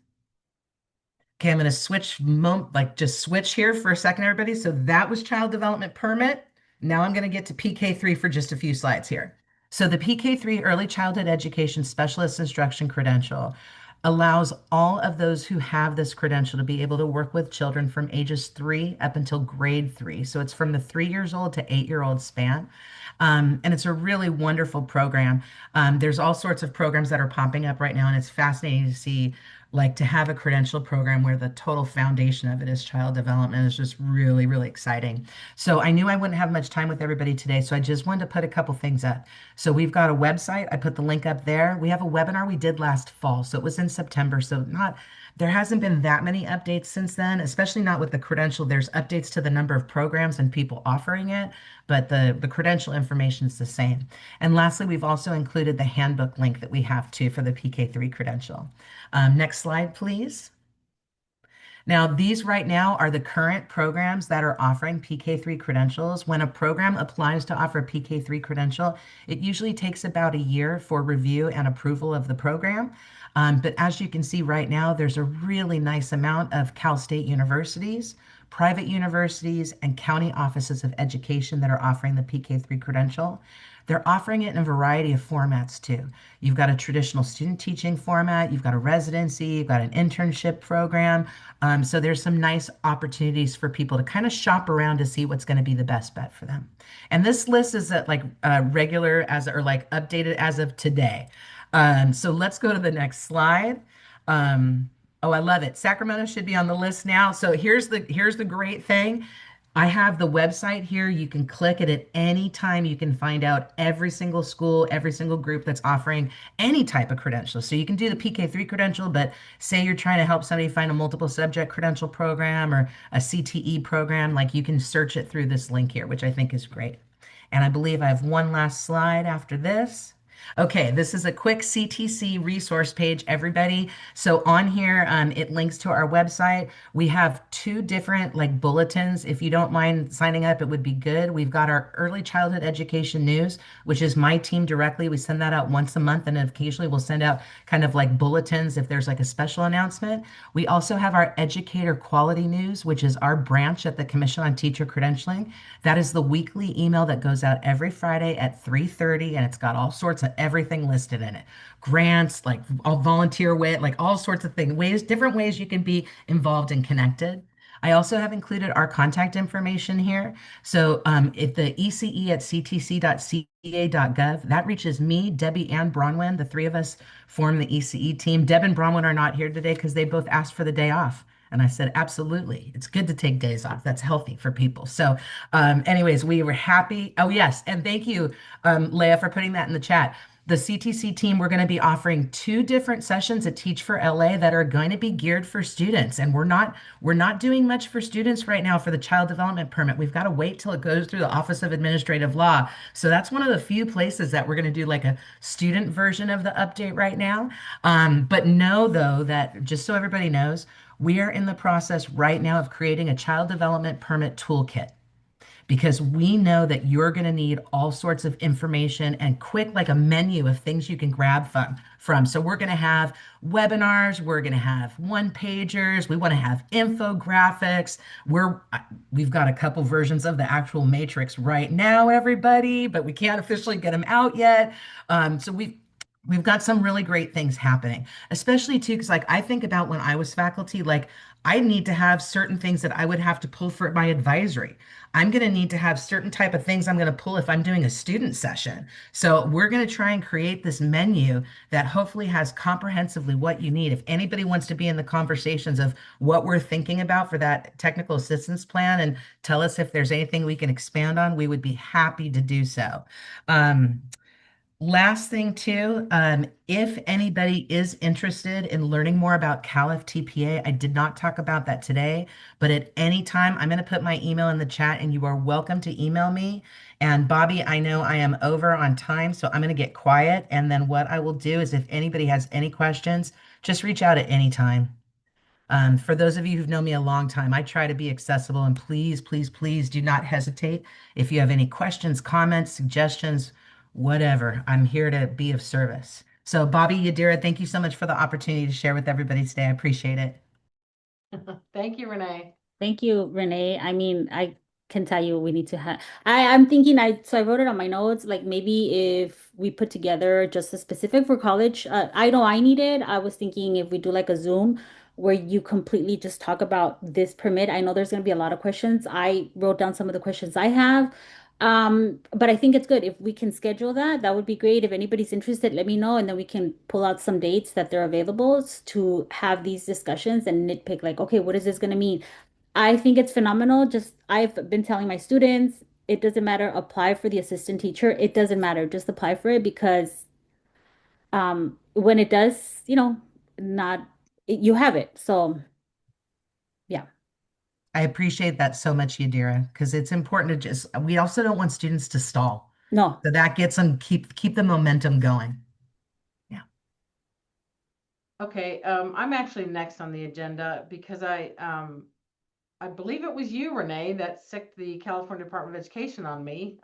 Okay, I'm going to just switch here for a second, everybody. So that was child development permit. Now I'm going to get to PK3 for just a few slides here. So the PK3 Early Childhood Education Specialist Instruction Credential allows all of those who have this credential to be able to work with children from ages 3 up until grade 3. So it's from the 3 years old to 8-year-old span. And it's a really wonderful program. There's all sorts of programs that are popping up right now, and it's fascinating to see, like, to have a credential program where the total foundation of it is child development is just really, really exciting. So I knew I wouldn't have much time with everybody today, so I just wanted to put a couple things up. So we've got a website. I put the link up there. We have a webinar we did last fall, so it was in September. So there hasn't been that many updates since then, especially not with the credential. There's updates to the number of programs and people offering it, but the credential information is the same. And lastly, we've also included the handbook link that we have too for the PK3 credential. Next slide, please. Now, these right now are the current programs that are offering PK3 credentials. When a program applies to offer a PK3 credential, it usually takes about a year for review and approval of the program. But as you can see right now, there's a really nice amount of Cal State universities, private universities, and county offices of education that are offering the PK3 credential. They're offering it in a variety of formats too. You've got a traditional student teaching format, you've got a residency, you've got an internship program. So there's some nice opportunities for people to kind of shop around to see what's going to be the best bet for them. And this list is regular as or like updated as of today. So let's go to the next slide. Oh, I love it. Sacramento should be on the list now. So here's the great thing. I have the website here. You can click it at any time. You can find out every single school, every single group that's offering any type of credential. So you can do the PK3 credential, but say you're trying to help somebody find a multiple subject credential program or a CTE program, like you can search it through this link here, which I think is great. And I believe I have one last slide after this. Okay, this is a quick CTC resource page, everybody. So on here, it links to our website. We have two different like bulletins. If you don't mind signing up, it would be good. We've got our early childhood education news, which is my team directly. We send that out once a month, and occasionally we'll send out kind of like bulletins if there's like a special announcement. We also have our educator quality news, which is our branch at the Commission on Teacher Credentialing. That is the weekly email that goes out every Friday at 3:30, and it's got all sorts of everything listed in it. Grants, like all volunteer way, like all sorts of things, different ways you can be involved and connected. I also have included our contact information here. So if the ECE at ctc.ca.gov, that reaches me, Debbie, and Bronwyn. The three of us form the ECE team. Deb and Bronwyn are not here today because they both asked for the day off. And I said, absolutely. It's good to take days off. That's healthy for people. So anyways, we were happy. Oh, yes. And thank you, Leah, for putting that in the chat. The CTC team, we're going to be offering two different sessions at Teach for LA that are going to be geared for students. And we're not doing much for students right now for the child development permit. We've got to wait till it goes through the Office of Administrative Law. So that's one of the few places that we're going to do like a student version of the update right now. But know though that just so everybody knows, we are in the process right now of creating a child development permit toolkit because we know that you're going to need all sorts of information and quick, like a menu of things you can grab from. So we're going to have webinars, we're going to have one pagers, we want to have infographics. We've got a couple versions of the actual matrix right now, everybody, but we can't officially get them out yet. So we've got some really great things happening, especially too, because like I think about when I was faculty, like I need to have certain things that I would have to pull for my advisory. I'm going to need to have certain type of things I'm going to pull if I'm doing a student session. So we're going to try and create this menu that hopefully has comprehensively what you need. If anybody wants to be in the conversations of what we're thinking about for that technical assistance plan and tell us if there's anything we can expand on, we would be happy to do so. Last thing too, if anybody is interested in learning more about CalF-TPA, I did not talk about that today, but at any time, I'm going to put my email in the chat and you are welcome to email me. And Bobby, I know I am over on time, so I'm going to get quiet. And then what I will do is if anybody has any questions, just reach out at any time. For those of you who've known me a long time, I try to be accessible and please, please, please do not hesitate. If you have any questions, comments, suggestions, whatever, I'm here to be of service. So Bobby, Yadira, thank you so much for the opportunity to share with everybody today. I appreciate it. Thank you, Renee. Thank you, Renee. I mean, I can tell you we need to have I'm thinking so I wrote it on my notes, like maybe if we put together just a specific for college, I know I need it. I was thinking if we do like a Zoom where you completely just talk about this permit. I know there's going to be a lot of questions. I wrote down some of the questions I have. But I think it's good if we can schedule that. That would be great. If anybody's interested, let me know, and then we can pull out some dates that they're available to have these discussions and nitpick like, okay, what is this going to mean? I think it's phenomenal. Just I've been telling my students, it doesn't matter, apply for the assistant teacher. It doesn't matter, just apply for it because when it does, not you have it. So yeah. I appreciate that so much, Yadira, because it's important to we also don't want students to stall. No. So that gets them, keep the momentum going. Yeah. Okay, I'm actually next on the agenda because I believe it was you, Renee, that sicked the California Department of Education on me.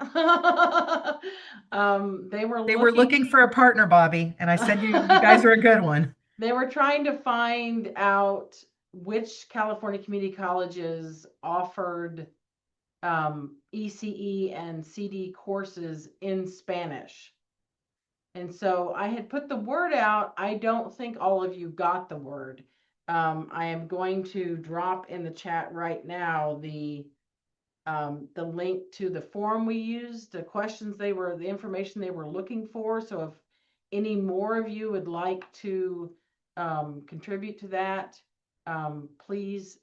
They were They were looking looking, for a partner, Bobby, and I said you guys are a good one. they were trying to find out which California community colleges offered ECE and CD courses in Spanish. And so I had put the word out. I don't think all of you got the word. I am going to drop in the chat right now the link to the form we used, the the information they were looking for. So if any more of you would like to contribute to that, please,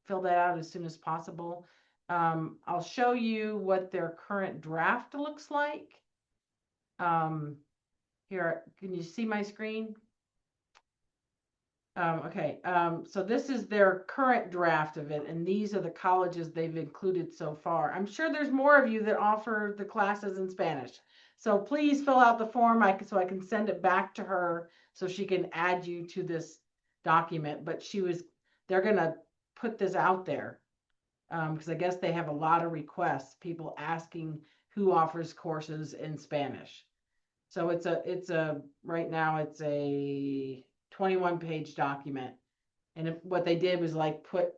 fill that out as soon as possible. I'll show you what their current draft looks like. Here, can you see my screen? Okay, so this is their current draft of it, and these are the colleges they've included so far. I'm sure there's more of you that offer the classes in Spanish. So please fill out the form so I can send it back to her so she can add you to this document. But they're gonna put this out there because I guess they have a lot of requests, people asking who offers courses in Spanish. So right now it's a 21-page document. And what they did was like put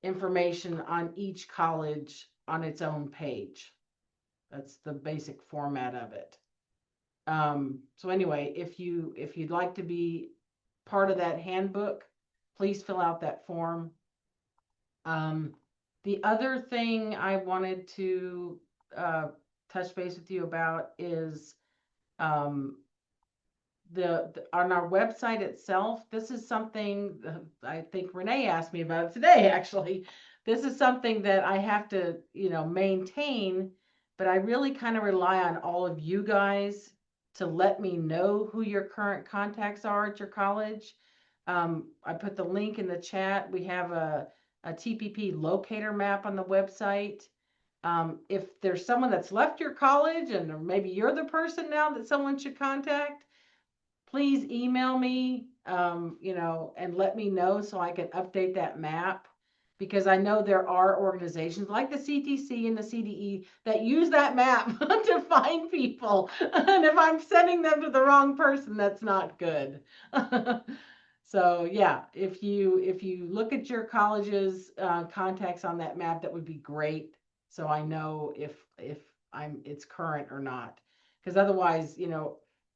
information on each college on its own page. That's the basic format of it. So anyway, if you'd like to be part of that handbook, please fill out that form. The other thing I wanted to touch base with you about is on our website itself. This is something I think Renee asked me about today, actually. This is something that I have to, maintain, but I really kind of rely on all of you guys to let me know who your current contacts are at your college. I put the link in the chat. We have a TPP locator map on the website. If there's someone that's left your college and maybe you're the person now that someone should contact, please email me, and let me know so I can update that map. Because I know there are organizations like the CTC and the CDE that use that map to find people. And if I'm sending them to the wrong person, that's not good. So yeah, if you look at your college's contacts on that map, that would be great. So I know if it's current or not. Because otherwise,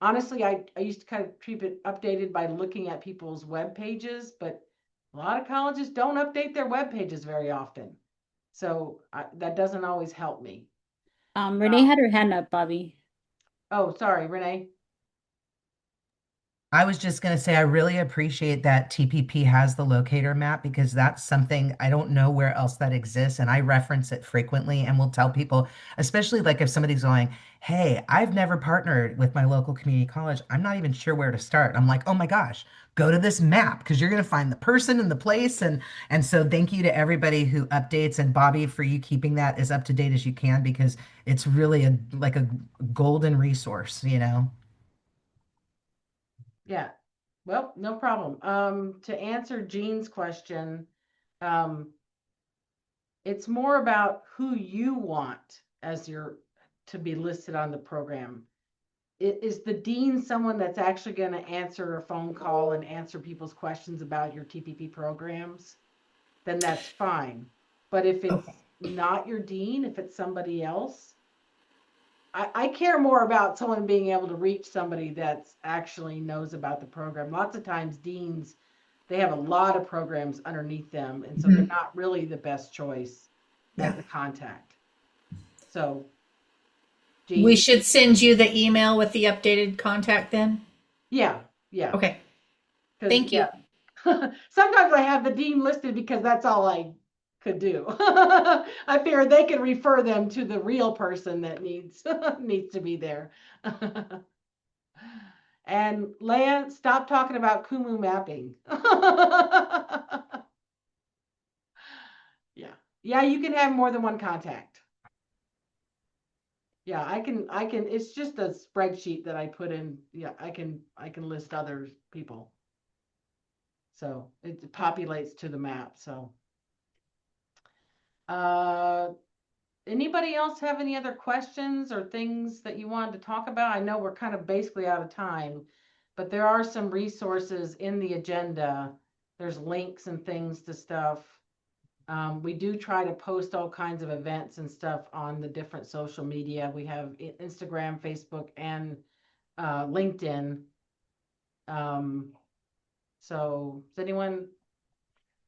honestly, I used to kind of keep it updated by looking at people's web pages, but a lot of colleges don't update their web pages very often. So that doesn't always help me. Renee had her hand up, Bobby. Oh, sorry, Renee. I was just going to say, I really appreciate that TPP has the locator map because that's something I don't know where else that exists. And I reference it frequently and will tell people, especially like if somebody's going, hey, I've never partnered with my local community college. I'm not even sure where to start. I'm like, oh my gosh, go to this map because you're going to find the person and the place. And so thank you to everybody who updates, and Bobby, for you keeping that as up to date as you can, because it's really like a golden resource, you know? Yeah. Well, no problem. To answer Jean's question, um, it's more about who you want as your to be listed on the program. Is the dean someone that's actually going to answer a phone call and answer people's questions about your TPP programs? Then that's fine. But if it's Okay. not your dean, if it's somebody else, I care more about someone being able to reach somebody that's actually knows about the program. Lots of times deans, they have a lot of programs underneath them, and so they're Mhm. not really the best choice Yeah. as the contact. So, We Jean, should send you the email with the updated contact then? yeah, yeah, Okay. because Thank yeah, you. sometimes I have the dean listed because that's all I could do. I fear they can refer them to the real person that needs needs to be there. And Leia, stop talking about Kumu mapping. Yeah. Yeah, you can have more than one contact. Yeah, I can it's just a spreadsheet that I put in. Yeah, I can list other people. So it populates to the map. So uh anybody else have any other questions or things that you wanted to talk about? I know we're kind of basically out of time, but there are some resources in the agenda. There's links and things to stuff. We do try to post all kinds of events and stuff on the different social media. We have Instagram, Facebook, and LinkedIn. Um, so does anyone,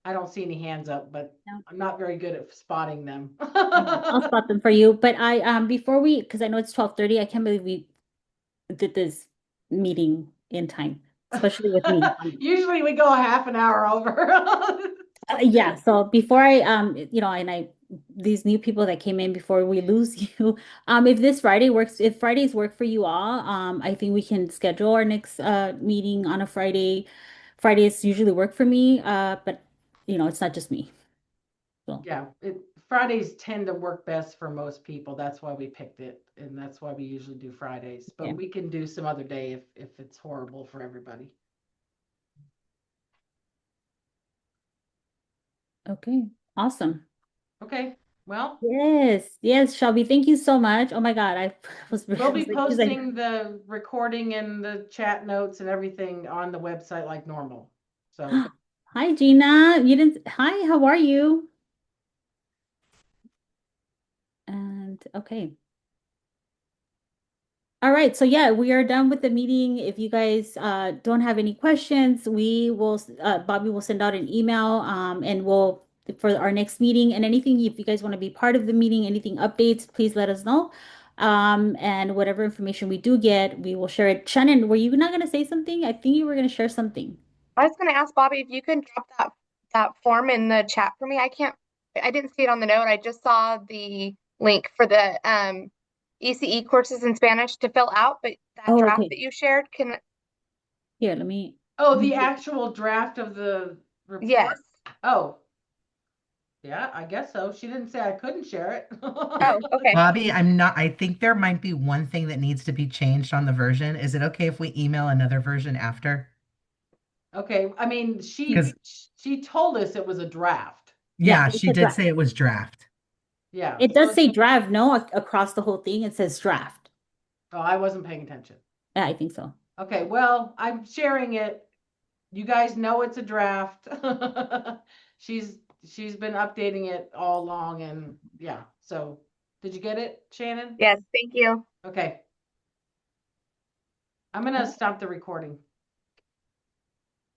I don't see any hands up, but No. I'm not very good at spotting them. I'll spot them for you. But I before we, because I know it's 12:30, I can't believe we did this meeting in time, especially with me. Usually we go a half an hour over. Yeah, so before I and I these new people that came in before we lose you, if this Friday works, if Fridays work for you all, I think we can schedule our next meeting on a Friday. Fridays usually work for me, but it's not just me. So Yeah, Fridays tend to work best for most people. That's why we picked it, and that's why we usually do Fridays. But yeah. we can do some other day if it's horrible for everybody. Okay, awesome. Okay, well, Yes, yes, Shelby, thank you so much. Oh my God, I was, we'll I be was like, 'cause I, posting the recording and the chat notes and everything on the website like normal. So, hi Gina, you didn't, hi, how are you? And okay. All right, so yeah, we are done with the meeting. If you guys don't have any questions, we will Bobby will send out an email and we'll for our next meeting, and anything if you guys want to be part of the meeting, anything updates, please let us know. And whatever information we do get, we will share it. Shannon, were you not going to say something? I think you were going to share something. I was going to ask Bobby if you can drop that form in the chat for me. I didn't see it on the note. I just saw the link for the ECE courses in Spanish to fill out, but that Oh, draft okay. that you shared can, Here, let me. oh, the actual draft of the report? yes. Oh, yeah, I guess so. She didn't say I couldn't share it. Oh, okay. Bobby, I think there might be one thing that needs to be changed on the version. Is it okay if we email another version after? Okay, I mean, she Because, she told us it was a draft. Yeah, yeah, it's she a did draft. say it was draft. Yeah, It so does say draft, no, across the whole thing. It says draft. oh, I wasn't paying attention. Yeah, I think so. Okay, well, I'm sharing it. You guys know it's a draft. She's she's been updating it all along, and yeah. So, did you get it, Shannon? Yes, thank you. Okay. I'm gonna stop the recording.